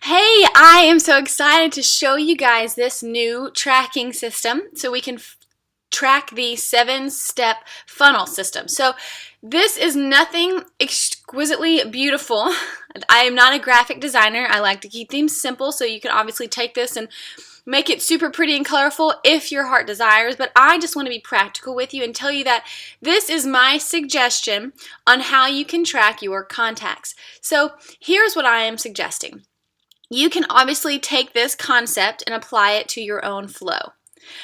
Hey, I am so excited to show you guys this new tracking system so we can track the 7-step funnel system. So this is nothing exquisitely beautiful. I am not a graphic designer. I like to keep things simple, so you can obviously take this and make it super pretty and colorful if your heart desires, but I just want to be practical with you and tell you that this is my suggestion on how you can track your contacts. So here's what I am suggesting. You can obviously take this concept and apply it to your own flow.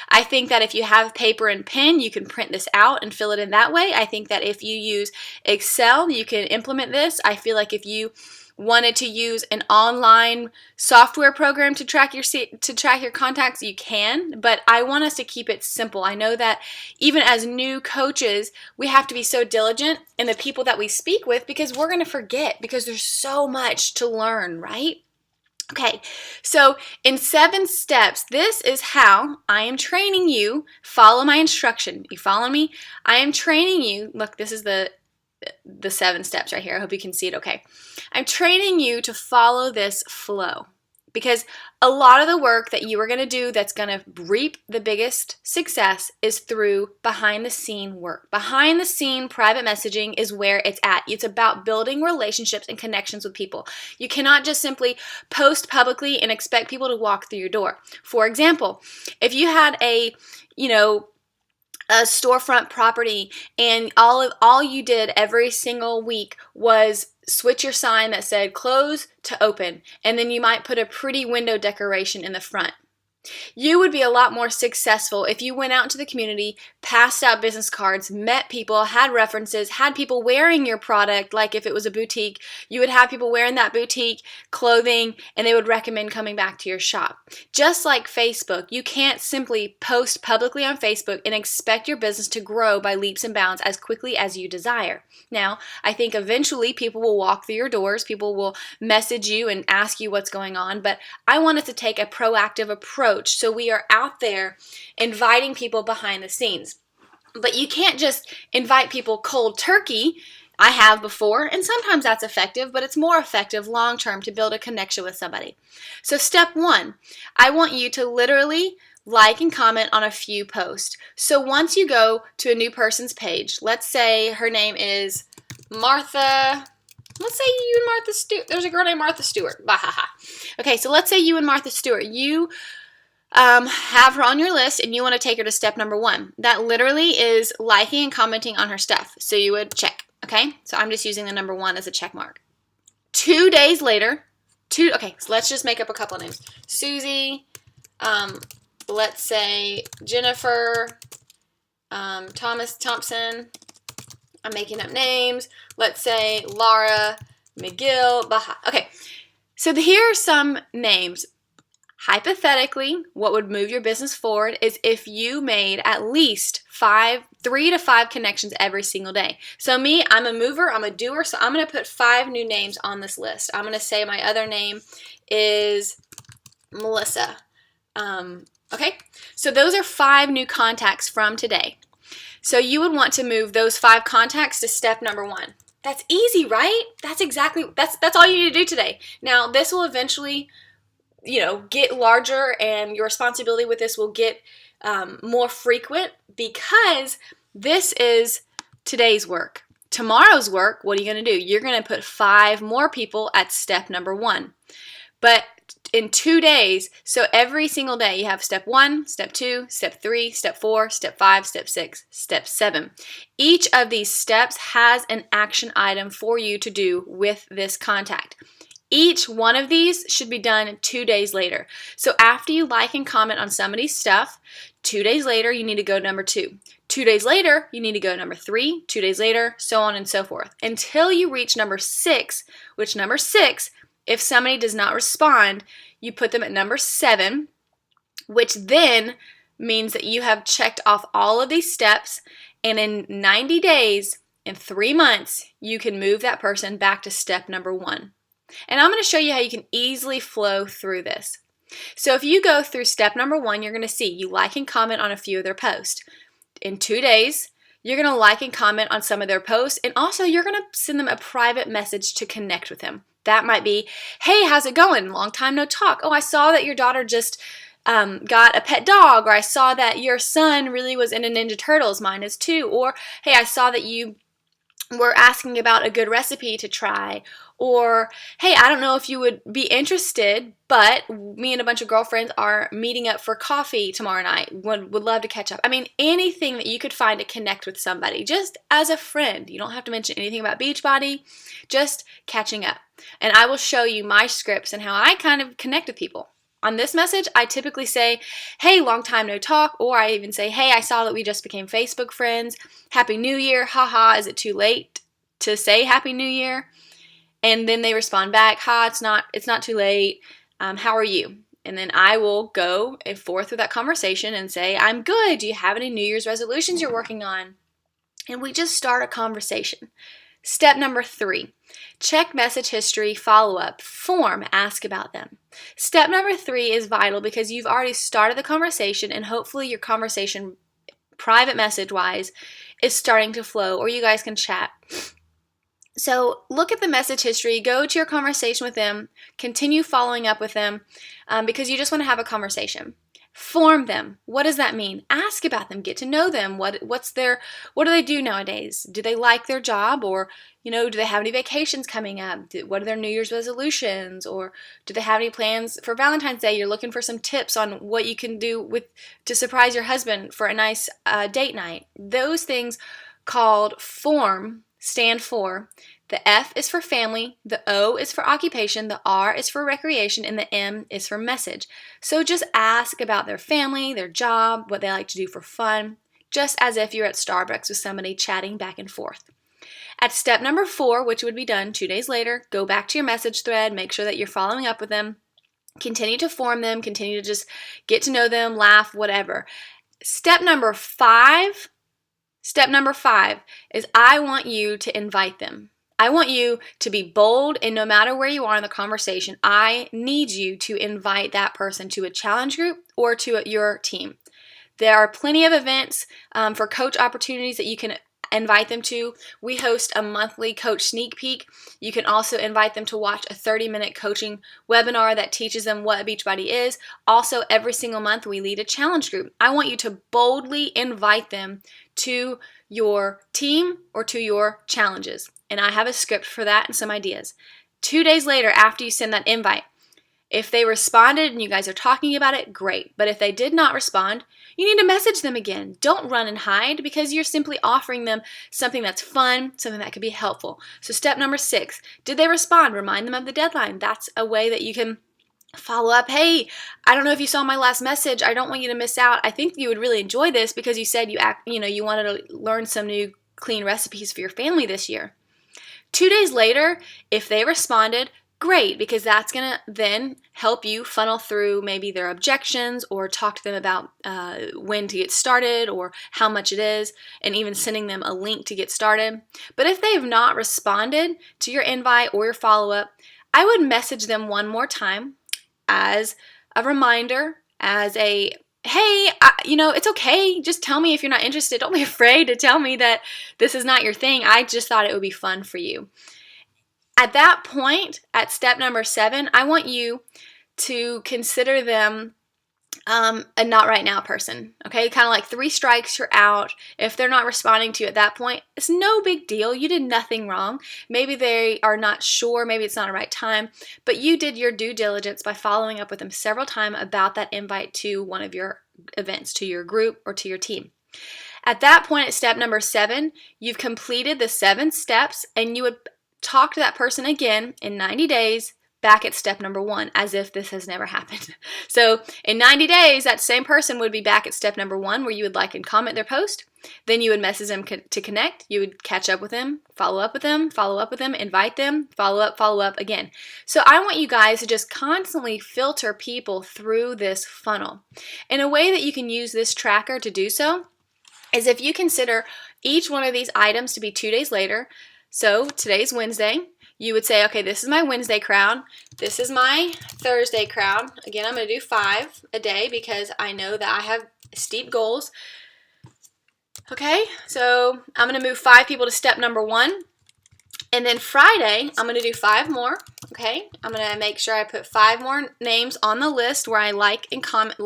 I think that if you have paper and pen, you can print this out and fill it in that way. I think that if you use Excel, you can implement this. I feel like if you wanted to use an online software program to track your contacts, you can, but I want us to keep it simple. I know that even as new coaches, we have to be so diligent in the people that we speak with because we're going to forget because there's so much to learn, right? Okay, so in 7 steps, this is how I am training you. Follow my instruction. You follow me? I am training you. Look, this is the 7 steps right here. I hope you can see it okay. I'm training you to follow this flow because a lot of the work that you are going to do that's going to reap the biggest success is through behind the scene work. Behind the scene private messaging is where it's at. It's about building relationships and connections with people. You cannot just simply post publicly and expect people to walk through your door. For example, if you had a storefront property and all you did every single week was switch your sign that said close to open, and then you might put a pretty window decoration in the front. You would be a lot more successful if you went out into the community, passed out business cards, met people, had references, had people wearing your product. Like if it was a boutique, you would have people wearing that boutique clothing and they would recommend coming back to your shop. Just like Facebook, you can't simply post publicly on Facebook and expect your business to grow by leaps and bounds as quickly as you desire. Now, I think eventually people will walk through your doors, people will message you and ask you what's going on, but I want us to take a proactive approach. So we are out there inviting people behind the scenes. But you can't just invite people cold turkey. I have before, and sometimes that's effective, but it's more effective long term to build a connection with somebody. So step 1, I want you to literally like and comment on a few posts. So once you go to a new person's page, let's say her name is Martha. Let's say you and Martha Stewart. There's a girl named Martha Stewart. Okay, so let's say you and Martha Stewart, you have her on your list and you want to take her to step number 1. That literally is liking and commenting on her stuff. So you would check, okay? So I'm just using the number 1 as a check mark. 2 days later, okay, so let's just make up a couple of names. Susie, let's say Jennifer, Thompson, I'm making up names. Let's say Laura, McGill, Baha. Okay, so here are some names. Hypothetically, what would move your business forward is if you made at least 3 to 5 connections every single day. So me, I'm a mover, I'm a doer, so I'm going to put 5 new names on this list. I'm going to say my other name is Melissa. Okay, so those are 5 new contacts from today. So you would want to move those 5 contacts to step number 1. That's easy, right? That's all you need to do today. Now, this will eventually get larger and your responsibility with this will get more frequent because this is today's work. Tomorrow's work, what are you going to do? You're going to put 5 more people at step number 1. But in 2 days, so every single day you have step 1, step 2, step 3, step 4, step 5, step 6, step 7. Each of these steps has an action item for you to do with this contact. Each one of these should be done 2 days later. So after you like and comment on somebody's stuff, 2 days later, you need to go to number 2. 2 days later, you need to go to number 3. 2 days later, so on and so forth. Until you reach number 6, which number 6, if somebody does not respond, you put them at number 7, which then means that you have checked off all of these steps, and in 90 days, in 3 months, you can move that person back to step number 1. And I'm going to show you how you can easily flow through this. So if you go through step number 1, you're going to see you like and comment on a few of their posts. In 2 days, you're going to like and comment on some of their posts, and also you're going to send them a private message to connect with them. That might be, hey, how's it going? Long time no talk. Oh, I saw that your daughter just got a pet dog, or I saw that your son really was into Ninja Turtles. Mine is too. Or, hey, I saw that you were asking about a good recipe to try. Or, hey, I don't know if you would be interested, but me and a bunch of girlfriends are meeting up for coffee tomorrow night. Would love to catch up. I mean, anything that you could find to connect with somebody, just as a friend. You don't have to mention anything about Beachbody, just catching up. And I will show you my scripts and how I kind of connect with people. On this message, I typically say, hey, long time no talk, or I even say, hey, I saw that we just became Facebook friends. Happy New Year. Haha, is it too late to say Happy New Year? And then they respond back, ha, it's not too late. How are you? And then I will go forth with that conversation and say, I'm good. Do you have any New Year's resolutions you're working on? And we just start a conversation. Step number 3, check message history, follow up, form, ask about them. Step number 3 is vital because you've already started the conversation, and hopefully your conversation, private message wise, is starting to flow, or you guys can chat. So look at the message history, go to your conversation with them, continue following up with them because you just want to have a conversation. Form them. What does that mean? Ask about them. Get to know them. What do they do nowadays? Do they like their job? Or, do they have any vacations coming up? What are their New Year's resolutions? Or do they have any plans for Valentine's Day? You're looking for some tips on what you can do to surprise your husband for a nice date night. Those things called form stand for: the F is for family, the O is for occupation, the R is for recreation, and the M is for message. So just ask about their family, their job, what they like to do for fun, just as if you're at Starbucks with somebody chatting back and forth. At step number 4, which would be done 2 days later, go back to your message thread, make sure that you're following up with them, continue to form them, continue to just get to know them, laugh, whatever. Step number 5 is I want you to invite them. I want you to be bold, and no matter where you are in the conversation, I need you to invite that person to a challenge group or to your team. There are plenty of events for coach opportunities that you can invite them to. We host a monthly coach sneak peek. You can also invite them to watch a 30-minute coaching webinar that teaches them what Beachbody is. Also, every single month we lead a challenge group. I want you to boldly invite them to your team or to your challenges. And I have a script for that and some ideas. 2 days later, after you send that invite, if they responded and you guys are talking about it, great. But if they did not respond, you need to message them again. Don't run and hide, because you're simply offering them something that's fun, something that could be helpful. So step number 6, did they respond? Remind them of the deadline. That's a way that you can follow up. Hey, I don't know if you saw my last message. I don't want you to miss out. I think you would really enjoy this because you said you wanted to learn some new clean recipes for your family this year. 2 days later, if they responded, great, because that's going to then help you funnel through maybe their objections, or talk to them about when to get started or how much it is, and even sending them a link to get started. But if they have not responded to your invite or your follow-up, I would message them one more time as a reminder, as a, hey, it's okay. Just tell me if you're not interested. Don't be afraid to tell me that this is not your thing. I just thought it would be fun for you. At that point, at step number 7, I want you to consider them a not right now person, okay? Kind of like 3 strikes, you're out. If they're not responding to you at that point, it's no big deal. You did nothing wrong. Maybe they are not sure. Maybe it's not a right time. But you did your due diligence by following up with them several times about that invite to one of your events, to your group or to your team. At that point, at step number 7, you've completed the 7 steps, and you would talk to that person again in 90 days back at step number 1, as if this has never happened. So in 90 days, that same person would be back at step number 1, where you would like and comment their post. Then you would message them to connect. You would catch up with them, follow up with them, invite them, follow up again. So I want you guys to just constantly filter people through this funnel. And a way that you can use this tracker to do so is if you consider each one of these items to be 2 days later. So today's Wednesday. You would say, okay, this is my Wednesday crowd. This is my Thursday crowd. Again, I'm going to do 5 a day because I know that I have steep goals. Okay, so I'm going to move 5 people to step number 1. And then Friday, I'm going to do 5 more, okay? I'm going to make sure I put 5 more names on the list where I like and comment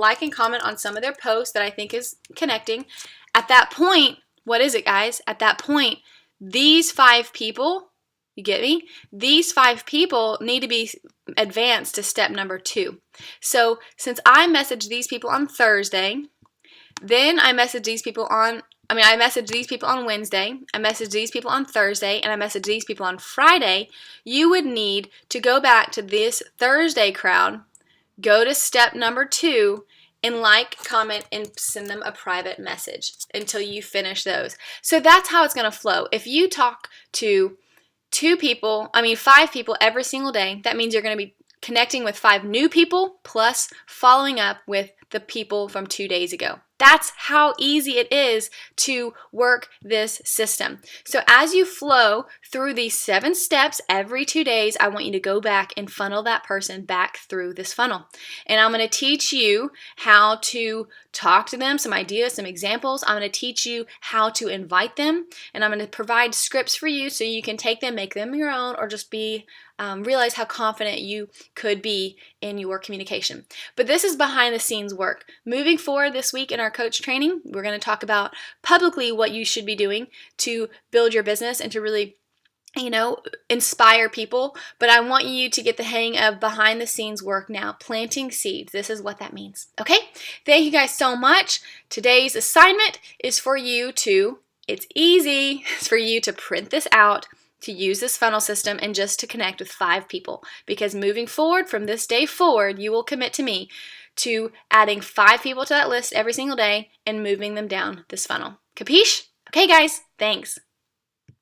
on some of their posts that I think is connecting. At that point, what is it, guys? At that point, these 5 people, you get me? These 5 people need to be advanced to step number 2. So since I messaged these people on Thursday, then I messaged these people on Wednesday, I messaged these people on Thursday, and I messaged these people on Friday, you would need to go back to this Thursday crowd, go to step number 2, and like, comment, and send them a private message until you finish those. So that's how it's going to flow. If you talk to 5 people every single day, that means you're going to be connecting with 5 new people plus following up with the people from 2 days ago. That's how easy it is to work this system. So as you flow through these 7 steps every 2 days, I want you to go back and funnel that person back through this funnel. And I'm going to teach you how to talk to them, some ideas, some examples. I'm going to teach you how to invite them, and I'm going to provide scripts for you so you can take them, make them your own, or just realize how confident you could be in your communication. But this is behind the scenes work. Moving forward this week in our coach training, we're going to talk about publicly what you should be doing to build your business and to really inspire people. But I want you to get the hang of behind the scenes work now, planting seeds. This is what that means. Okay? Thank you guys so much. Today's assignment is for you to, it's easy, it's for you to print this out, to use this funnel system, and just to connect with 5 people. Because moving forward, from this day forward, you will commit to me to adding 5 people to that list every single day and moving them down this funnel. Capiche? Okay, guys. Thanks.